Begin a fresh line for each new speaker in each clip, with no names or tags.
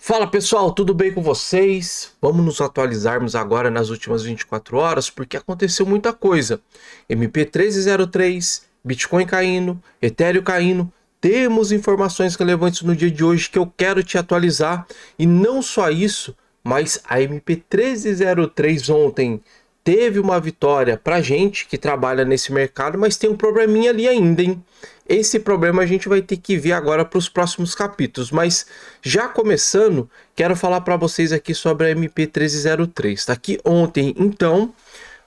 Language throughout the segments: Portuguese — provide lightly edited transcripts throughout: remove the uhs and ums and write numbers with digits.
Fala pessoal, tudo bem com vocês? Vamos nos atualizarmos agora nas últimas 24 horas porque aconteceu muita coisa. MP1303, Bitcoin caindo, Ethereum caindo. Temos informações relevantes no dia de hoje que eu quero te atualizar. E não só isso, mas a MP1303 ontem teve uma vitória pra gente que trabalha nesse mercado, mas tem um probleminha ali ainda, hein? Esse problema a gente vai ter que ver agora para os próximos capítulos, mas já começando, quero falar para vocês aqui sobre a MP1303. Tá aqui ontem, então,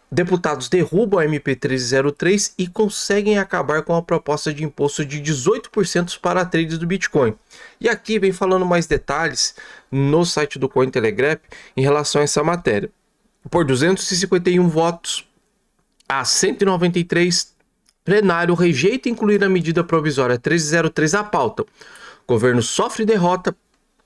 deputados derrubam a MP1303 e conseguem acabar com a proposta de imposto de 18% para trades do Bitcoin. E aqui vem falando mais detalhes no site do Cointelegraph em relação a essa matéria. Por 251 votos a 193, plenário rejeita incluir a medida provisória 1303 à pauta. Governo sofre derrota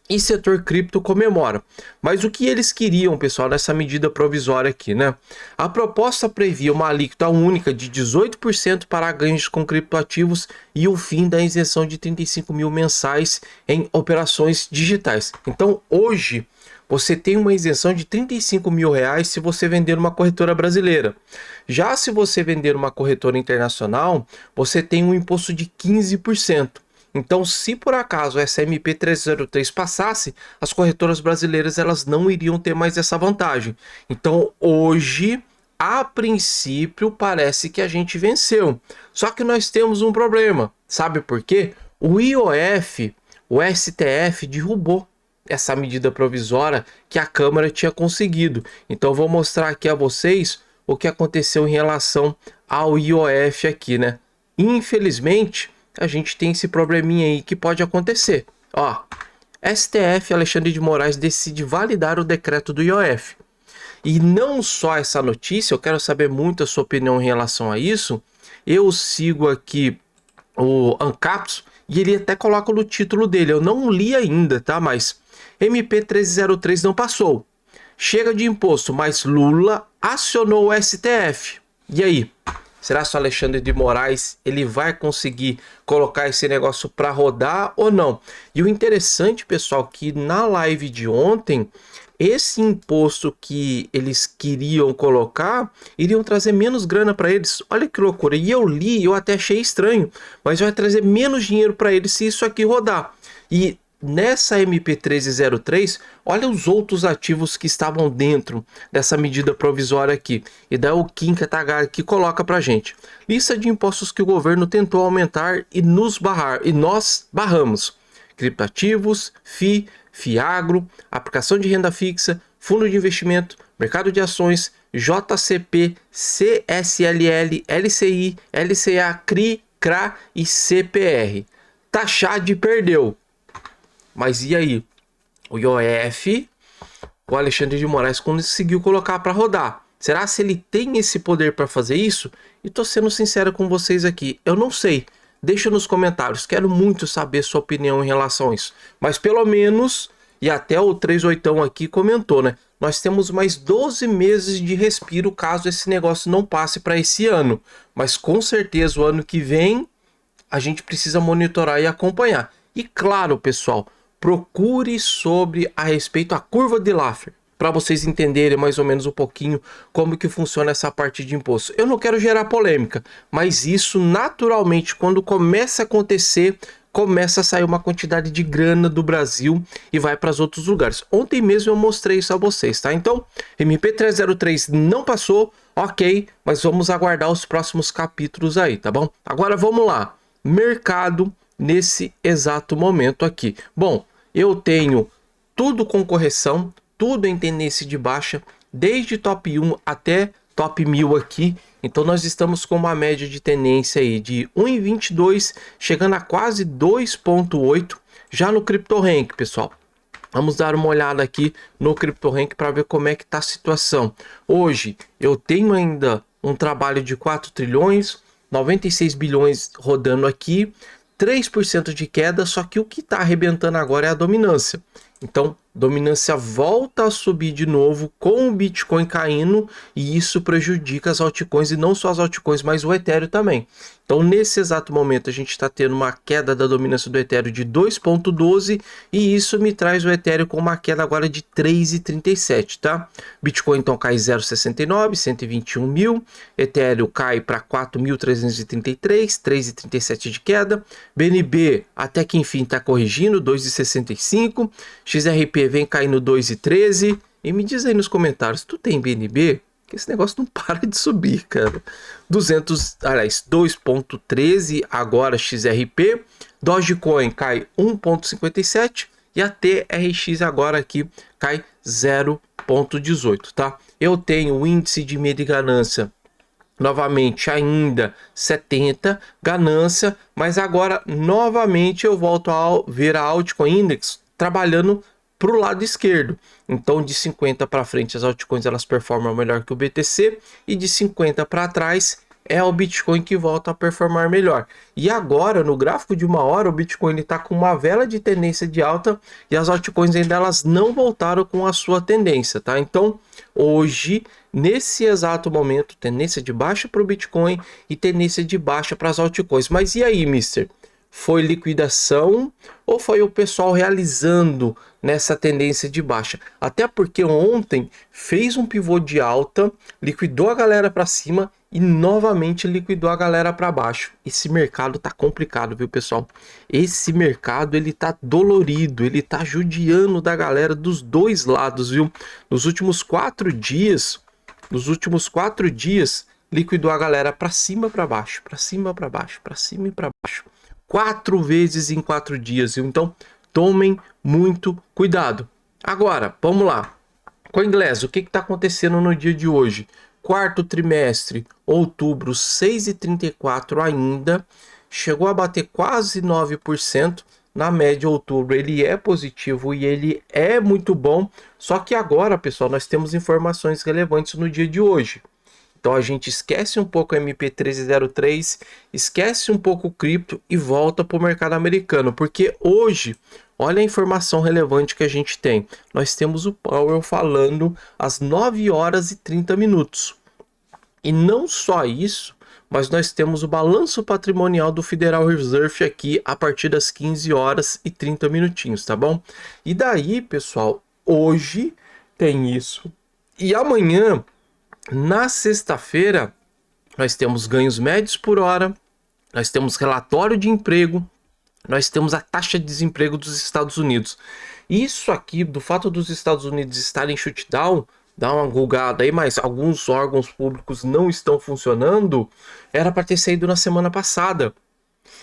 e setor cripto comemora. Mas o que eles queriam, pessoal, nessa medida provisória aqui, né? A proposta previa uma alíquota única de 18% para ganhos com criptoativos e o fim da isenção de 35 mil mensais em operações digitais. Então, hoje, você tem uma isenção de 35 mil reais se você vender uma corretora brasileira. Já se você vender uma corretora internacional, você tem um imposto de 15%. Então, se por acaso essa MP1303 passasse, as corretoras brasileiras elas não iriam ter mais essa vantagem. Então, hoje, a princípio, parece que a gente venceu. Só que nós temos um problema. Sabe por quê? O IOF, o STF, derrubou essa medida provisória que a Câmara tinha conseguido. Então, vou mostrar aqui a vocês o que aconteceu em relação ao IOF aqui, né? Infelizmente, a gente tem esse probleminha aí que pode acontecer. Ó, STF, Alexandre de Moraes decide validar o decreto do IOF. E não só essa notícia, eu quero saber muito a sua opinião em relação a isso. Eu sigo aqui o Ancapsu e ele até coloca no título dele. Eu não li ainda, tá? Mas MP1303 não passou. Chega de imposto, mas Lula acionou o STF. E aí? Será que o Alexandre de Moraes ele vai conseguir colocar esse negócio para rodar ou não? E o interessante, pessoal, que na live de ontem, esse imposto que eles queriam colocar, iriam trazer menos grana para eles. Olha que loucura. E eu li, eu até achei estranho, mas vai trazer menos dinheiro para eles se isso aqui rodar. E nessa MP1303, olha os outros ativos que estavam dentro dessa medida provisória aqui. E daí o Kim Katagar que coloca pra gente. Lista de impostos que o governo tentou aumentar e nós barramos. Criptativos, FI, FIAGRO, aplicação de renda fixa, fundo de investimento, mercado de ações, JCP, CSLL, LCI, LCA, CRI, CRA e CPR. Taxade perdeu. Mas e aí? O IOF, o Alexandre de Moraes conseguiu colocar para rodar. Será se ele tem esse poder para fazer isso? E tô sendo sincero com vocês aqui, eu não sei. Deixa nos comentários, quero muito saber sua opinião em relação a isso. Mas pelo menos, e até o 38 aqui comentou, né? Nós temos mais 12 meses de respiro caso esse negócio não passe para esse ano. Mas com certeza o ano que vem a gente precisa monitorar e acompanhar. E claro, pessoal, procure sobre a respeito a curva de Laffer, para vocês entenderem mais ou menos um pouquinho como que funciona essa parte de imposto. Eu não quero gerar polêmica, mas isso naturalmente, quando começa a acontecer, começa a sair uma quantidade de grana do Brasil e vai para os outros lugares. Ontem mesmo eu mostrei isso a vocês, tá? Então, MP1303 não passou, ok, mas vamos aguardar os próximos capítulos aí, tá bom? Agora vamos lá, mercado nesse exato momento aqui. Bom, eu tenho tudo com correção, tudo em tendência de baixa, desde top 1 até top 1000 aqui. Então nós estamos com uma média de tendência aí de 1,22, chegando a quase 2,8 já no CryptoRank, pessoal. Vamos dar uma olhada aqui no CryptoRank para ver como é que tá a situação. Hoje eu tenho ainda um trabalho de 4 trilhões, 96 bilhões rodando aqui, 3% de queda, só que o que está arrebentando agora é a dominância. Então, dominância volta a subir de novo com o Bitcoin caindo e isso prejudica as altcoins e não só as altcoins, mas o Ethereum também. Então, nesse exato momento, a gente está tendo uma queda da dominância do Ethereum de 2,12 e isso me traz o Ethereum com uma queda agora de 3,37, tá? Bitcoin então cai 0,69, 121 mil. Ethereum cai para 4.333, 3,37 de queda. BNB até que enfim está corrigindo, 2,65. XRP vem caindo 2,13. E me diz aí nos comentários, tu tem BNB? Que esse negócio não para de subir, cara. 2,13 agora XRP. Dogecoin cai 1,57 e a TRX agora aqui cai 0,18, tá? Eu tenho o índice de medo e ganância novamente ainda 70 ganância, mas agora novamente eu volto a ver a Altcoin Index trabalhando para o lado esquerdo. Então de 50 para frente as altcoins elas performam melhor que o BTC e de 50 para trás é o Bitcoin que volta a performar melhor. E agora no gráfico de uma hora o Bitcoin está com uma vela de tendência de alta e as altcoins ainda elas não voltaram com a sua tendência, tá? Então hoje nesse exato momento tendência de baixa para o Bitcoin e tendência de baixa para as altcoins. Mas e aí, mister? Foi liquidação ou foi o pessoal realizando nessa tendência de baixa? Até porque ontem fez um pivô de alta, liquidou a galera para cima e novamente liquidou a galera para baixo. Esse mercado tá complicado, viu, pessoal? Esse mercado ele tá dolorido, ele tá judiando da galera dos dois lados, viu? Nos últimos 4 dias, liquidou a galera para cima, para baixo, para cima, para baixo, para cima e para baixo. 4 vezes em 4 dias, viu? Então tomem muito cuidado. Agora, vamos lá. CoinGlass, o que está acontecendo no dia de hoje? Quarto trimestre, outubro, 6,34 ainda. Chegou a bater quase 9%. Na média, outubro, ele é positivo e ele é muito bom. Só que agora, pessoal, nós temos informações relevantes no dia de hoje. Então a gente esquece um pouco o MP1303, esquece um pouco o cripto e volta para o mercado americano. Porque hoje, olha a informação relevante que a gente tem. Nós temos o Powell falando às 9 horas e 30 minutos. E não só isso, mas nós temos o balanço patrimonial do Federal Reserve aqui a partir das 15 horas e 30 minutinhos, tá bom? E daí, pessoal, hoje tem isso. E amanhã, na sexta-feira, nós temos ganhos médios por hora, nós temos relatório de emprego, nós temos a taxa de desemprego dos Estados Unidos. Isso aqui, do fato dos Estados Unidos estarem em shutdown, dá uma gulgada aí, mas alguns órgãos públicos não estão funcionando, era para ter saído na semana passada.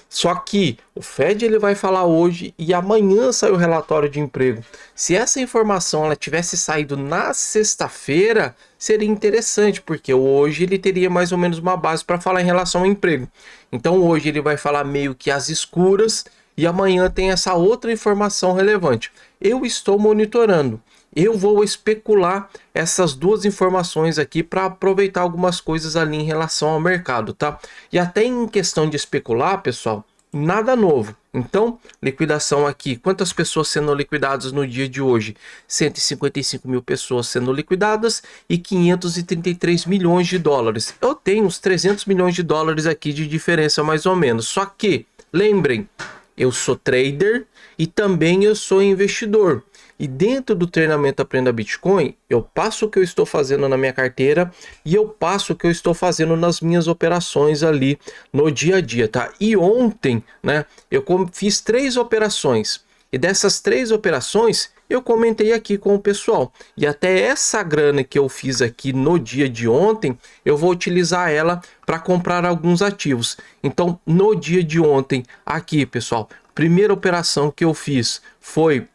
Só que o Fed ele vai falar hoje e amanhã sai o relatório de emprego. Se essa informação ela tivesse saído na sexta-feira, seria interessante, porque hoje ele teria mais ou menos uma base para falar em relação ao emprego. Então hoje ele vai falar meio que às escuras e amanhã tem essa outra informação relevante. Eu estou monitorando. Eu vou especular essas duas informações aqui para aproveitar algumas coisas ali em relação ao mercado, tá? E até em questão de especular, pessoal, nada novo. Então, liquidação aqui. Quantas pessoas sendo liquidadas no dia de hoje? 155 mil pessoas sendo liquidadas e 533 milhões de dólares. Eu tenho uns 300 milhões de dólares aqui de diferença mais ou menos. Só que, lembrem, eu sou trader e também eu sou investidor. E dentro do treinamento Aprenda Bitcoin, eu passo o que eu estou fazendo na minha carteira e eu passo o que eu estou fazendo nas minhas operações ali no dia a dia, tá? E ontem, né, eu fiz 3 operações. E dessas 3 operações, eu comentei aqui com o pessoal. E até essa grana que eu fiz aqui no dia de ontem, eu vou utilizar ela para comprar alguns ativos. Então, no dia de ontem, aqui, pessoal, primeira operação que eu fiz foi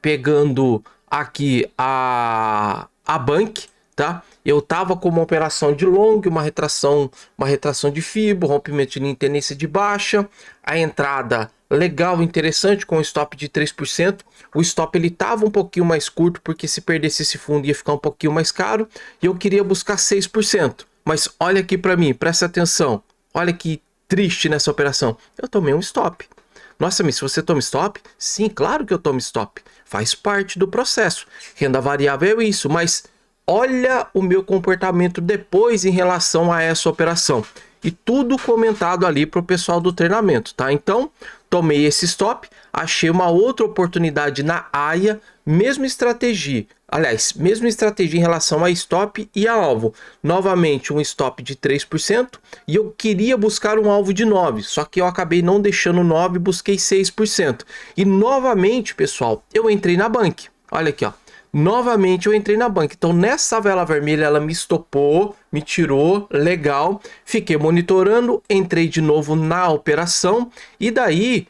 pegando aqui a Bank, tá? Eu tava com uma operação de long, uma retração de FIBO, rompimento de linha em tendência de baixa, a entrada legal, interessante, com stop de 3%. O stop ele tava um pouquinho mais curto, porque se perdesse esse fundo ia ficar um pouquinho mais caro, e eu queria buscar 6%. Mas olha aqui para mim, presta atenção, olha que triste nessa operação, eu tomei um stop. Nossa, mas se você toma stop? Sim, claro que eu tomo stop. Faz parte do processo. Renda variável é isso, mas olha o meu comportamento depois em relação a essa operação. E tudo comentado ali para o pessoal do treinamento, tá? Então, tomei esse stop, achei uma outra oportunidade na AIA, mesma estratégia. Aliás, mesma estratégia em relação a stop e a alvo. Novamente, um stop de 3% e eu queria buscar um alvo de 9%, só que eu acabei não deixando 9%, busquei 6%. E novamente, pessoal, eu entrei na Bank. Olha aqui, ó. Novamente eu entrei na Bank. Então nessa vela vermelha ela me estopou, me tirou, legal. Fiquei monitorando, entrei de novo na operação e daí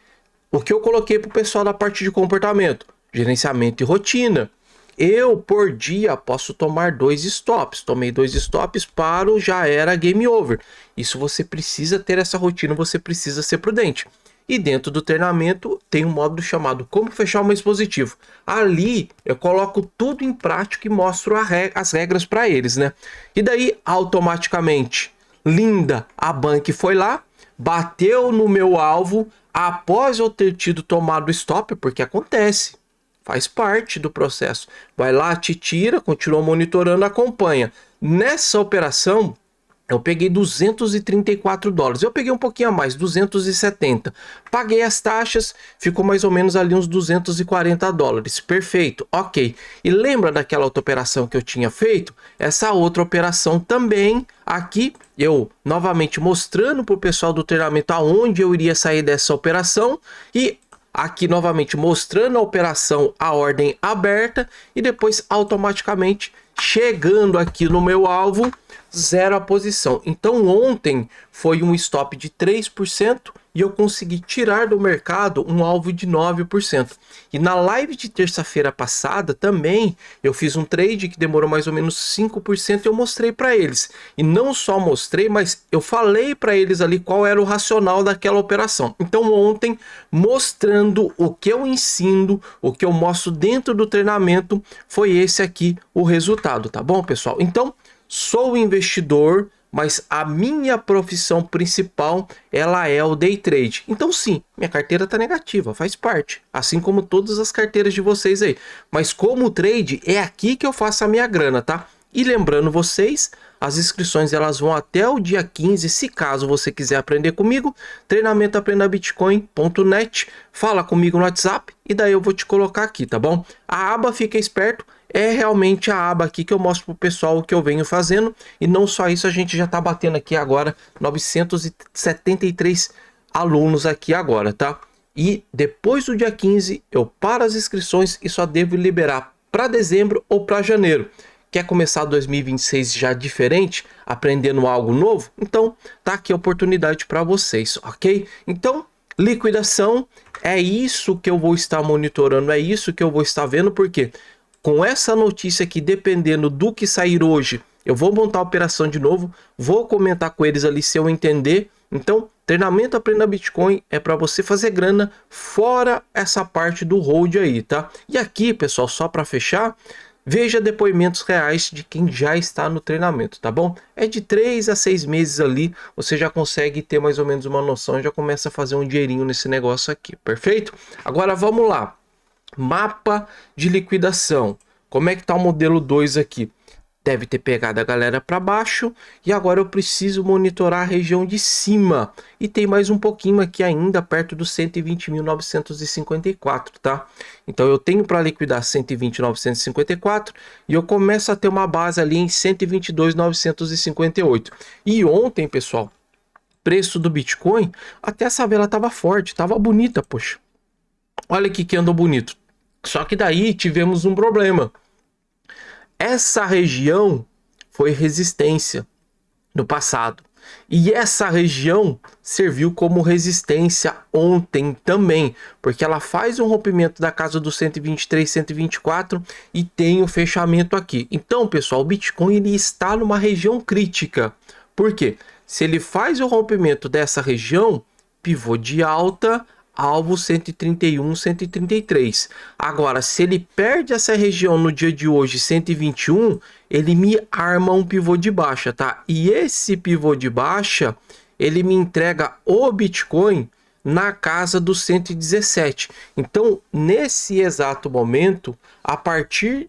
o que eu coloquei para o pessoal da parte de comportamento? Gerenciamento e rotina. Eu por dia posso tomar 2 stops. Tomei 2 stops, paro, já era game over. Isso você precisa ter essa rotina, você precisa ser prudente. E dentro do treinamento tem um módulo chamado Como Fechar um Mês Positivo. Ali eu coloco tudo em prática e mostro as regras para eles, né? E daí automaticamente, linda, a Bank foi lá, bateu no meu alvo após eu ter tido tomado stop, porque acontece, faz parte do processo. Vai lá, te tira, continua monitorando, acompanha. Nessa operação eu peguei $234. Eu peguei um pouquinho a mais, 270. Paguei as taxas, ficou mais ou menos ali uns $240. Perfeito, ok. E lembra daquela outra operação que eu tinha feito? Essa outra operação também, aqui, eu novamente mostrando para o pessoal do treinamento aonde eu iria sair dessa operação. E aqui novamente mostrando a operação, a ordem aberta. E depois automaticamente chegando aqui no meu alvo, zero a posição. Então ontem foi um stop de 3% e eu consegui tirar do mercado um alvo de 9%. E na live de terça-feira passada também eu fiz um trade que demorou mais ou menos 5% e eu mostrei para eles. E não só mostrei, mas eu falei para eles ali qual era o racional daquela operação. Então ontem, mostrando o que eu ensino, o que eu mostro dentro do treinamento, foi esse aqui o resultado, tá bom, pessoal? Então, sou investidor, mas a minha profissão principal, ela é o day trade. Então sim, minha carteira tá negativa, faz parte, assim como todas as carteiras de vocês aí. Mas como trade, é aqui que eu faço a minha grana, tá? E lembrando vocês, as inscrições elas vão até o dia 15, se caso você quiser aprender comigo, treinamentoaprendabitcoin.net, fala comigo no WhatsApp e daí eu vou te colocar aqui, tá bom? A aba Fica Esperto é realmente a aba aqui que eu mostro pro pessoal o que eu venho fazendo. E não só isso, a gente já tá batendo aqui agora 973 alunos aqui agora, tá? E depois do dia 15 eu paro as inscrições e só devo liberar para dezembro ou para janeiro. Quer começar 2026 já diferente, aprendendo algo novo? Então tá aqui a oportunidade para vocês, ok? Então, liquidação, é isso que eu vou estar monitorando, é isso que eu vou estar vendo, porque com essa notícia aqui, dependendo do que sair hoje, eu vou montar a operação de novo, vou comentar com eles ali se eu entender. Então, treinamento Aprenda Bitcoin é para você fazer grana fora essa parte do hold aí, tá? E aqui, pessoal, só para fechar, veja depoimentos reais de quem já está no treinamento, tá bom? É de 3 a 6 meses ali, você já consegue ter mais ou menos uma noção e já começa a fazer um dinheirinho nesse negócio aqui, perfeito? Agora vamos lá. Mapa de liquidação. Como é que tá o modelo 2 aqui? Deve ter pegado a galera para baixo e agora eu preciso monitorar a região de cima. E tem mais um pouquinho aqui ainda perto dos 120.954, tá? Então eu tenho para liquidar 120.954 e eu começo a ter uma base ali em 122.958. E ontem, pessoal, preço do Bitcoin, até essa vela tava forte, tava bonita, poxa. Olha aqui que andou bonito. Só que daí tivemos um problema. Essa região foi resistência no passado. E essa região serviu como resistência ontem também, porque ela faz um rompimento da casa dos 123, 124 e tem o fechamento aqui. Então, pessoal, o Bitcoin ele está numa região crítica. Por quê? Se ele faz o rompimento dessa região, pivô de alta, alvo 131, 133. Agora, se ele perde essa região no dia de hoje, 121, ele me arma um pivô de baixa, tá? E esse pivô de baixa, ele me entrega o Bitcoin na casa dos 117. Então, nesse exato momento, a partir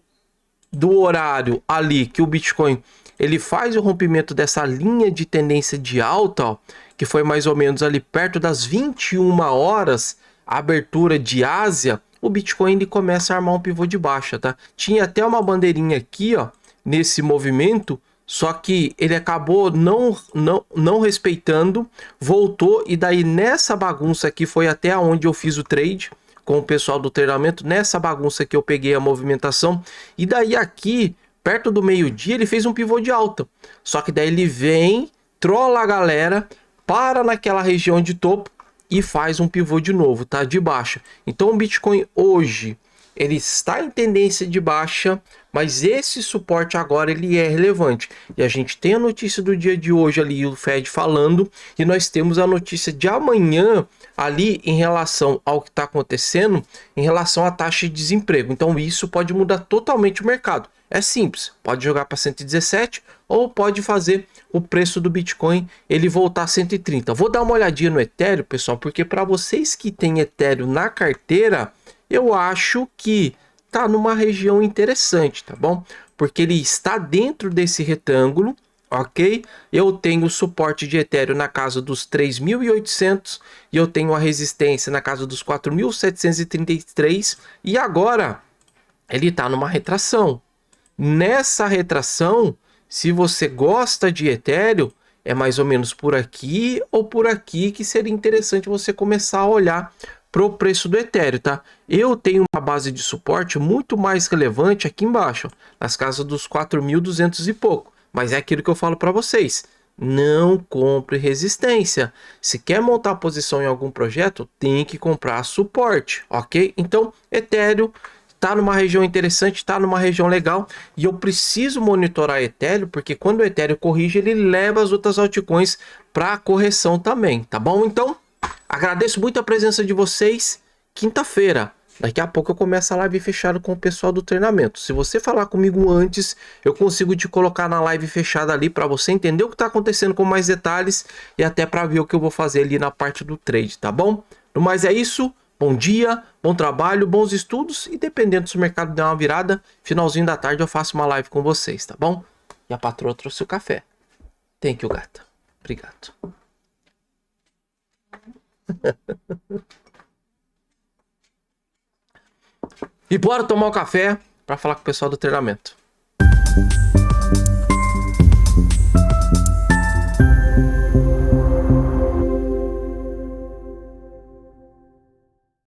do horário ali que o Bitcoin ele faz o rompimento dessa linha de tendência de alta, ó, que foi mais ou menos ali perto das 21 horas, a abertura de Ásia, o Bitcoin ele começa a armar um pivô de baixa, tá? Tinha até uma bandeirinha aqui, ó, nesse movimento, só que ele acabou não respeitando, voltou, e daí nessa bagunça aqui foi até onde eu fiz o trade com o pessoal do treinamento. Nessa bagunça que eu peguei a movimentação, e daí aqui perto do meio-dia ele fez um pivô de alta, só que daí ele vem, trola a galera, para naquela região de topo e faz um pivô de novo, tá? De baixa. Então o Bitcoin hoje ele está em tendência de baixa, mas esse suporte agora ele é relevante. E a gente tem a notícia do dia de hoje ali, o Fed falando, e nós temos a notícia de amanhã ali em relação ao que está acontecendo, em relação à taxa de desemprego. Então isso pode mudar totalmente o mercado. É simples, pode jogar para 117 ou pode fazer o preço do Bitcoin ele voltar a 130. Vou dar uma olhadinha no Ethereum, pessoal, porque para vocês que têm Ethereum na carteira, eu acho que tá numa região interessante, tá bom? Porque ele está dentro desse retângulo, ok? Eu tenho suporte de Ethereum na casa dos 3.800 e eu tenho a resistência na casa dos 4.733 e agora ele tá numa retração. Nessa retração, se você gosta de Ethereum, é mais ou menos por aqui ou por aqui que seria interessante você começar a olhar pro preço do Ethereum, tá? Eu tenho uma base de suporte muito mais relevante aqui embaixo, nas casas dos 4.200 e pouco, mas é aquilo que eu falo para vocês, não compre resistência. Se quer montar posição em algum projeto, tem que comprar suporte, ok? Então, Ethereum tá numa região interessante, tá numa região legal, e eu preciso monitorar Ethereum, porque quando o Ethereum corrige, ele leva as outras altcoins para correção também, tá bom? Então, agradeço muito a presença de vocês. Quinta-feira, daqui a pouco eu começo a live fechada com o pessoal do treinamento. Se você falar comigo antes, eu consigo te colocar na live fechada ali para você entender o que está acontecendo com mais detalhes e até para ver o que eu vou fazer ali na parte do trade, tá bom? No mais é isso. Bom dia, bom trabalho, bons estudos e dependendo se o mercado der uma virada, finalzinho da tarde eu faço uma live com vocês, tá bom? E a patroa trouxe o café. Thank you, gata. Obrigado. E bora tomar um café para falar com o pessoal do treinamento.